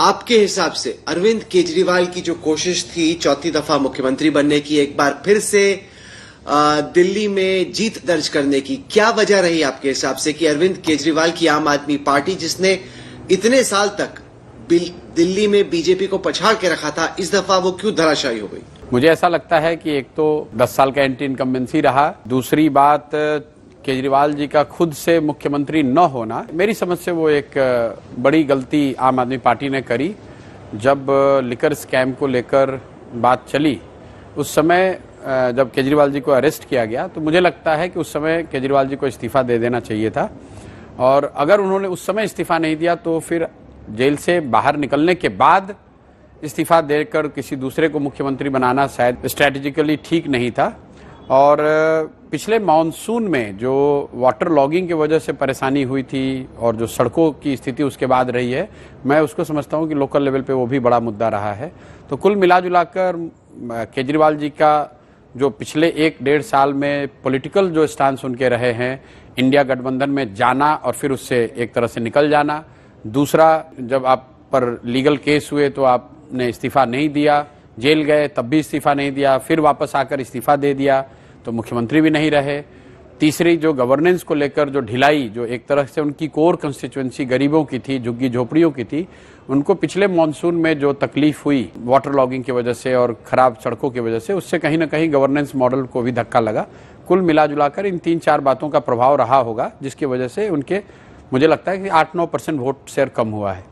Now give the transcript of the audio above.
आपके हिसाब से अरविंद केजरीवाल की जो कोशिश थी चौथी दफा मुख्यमंत्री बनने की, एक बार फिर से दिल्ली में जीत दर्ज करने की, क्या वजह रही आपके हिसाब से कि अरविंद केजरीवाल की आम आदमी पार्टी, जिसने इतने साल तक दिल्ली में बीजेपी को पछाड़ के रखा था, इस दफा वो क्यों धराशायी हो गई? मुझे ऐसा लगता है कि एक तो 10 साल का एंटी इनकम्बेंसी रहा, दूसरी बात केजरीवाल जी का खुद से मुख्यमंत्री न होना। मेरी समझ से वो एक बड़ी गलती आम आदमी पार्टी ने करी। जब लिकर स्कैम को लेकर बात चली, उस समय जब केजरीवाल जी को अरेस्ट किया गया, तो मुझे लगता है कि उस समय केजरीवाल जी को इस्तीफा दे देना चाहिए था। और अगर उन्होंने उस समय इस्तीफा नहीं दिया तो फिर जेल से बाहर निकलने के बाद इस्तीफा देकर किसी दूसरे को मुख्यमंत्री बनाना शायद स्ट्रैटेजिकली ठीक नहीं था। और पिछले मानसून में जो वाटर लॉगिंग की वजह से परेशानी हुई थी और जो सड़कों की स्थिति उसके बाद रही है, मैं उसको समझता हूं कि लोकल लेवल पे वो भी बड़ा मुद्दा रहा है। तो कुल मिलाजुलाकर केजरीवाल जी का जो पिछले 1-1.5 साल में पॉलिटिकल जो स्टांस उनके रहे हैं, इंडिया गठबंधन में जाना और फिर उससे एक तरह से निकल जाना, दूसरा जब आप पर लीगल केस हुए तो आपने इस्तीफा नहीं दिया, जेल गए तब भी इस्तीफा नहीं दिया, फिर वापस आकर इस्तीफा दे दिया तो मुख्यमंत्री भी नहीं रहे, तीसरी जो गवर्नेंस को लेकर जो ढिलाई, जो एक तरह से उनकी कोर कंस्टिट्यूएंसी गरीबों की थी, झुग्गी झोपड़ियों की थी, उनको पिछले मॉनसून में जो तकलीफ हुई वाटर लॉगिंग की वजह से और खराब सड़कों की वजह से, उससे कहीं ना कहीं गवर्नेंस मॉडल को भी धक्का लगा। कुल मिलाजुलाकर इन 3-4 बातों का प्रभाव रहा होगा, जिसकी वजह से उनके मुझे लगता है कि 8-9% वोट शेयर कम हुआ है।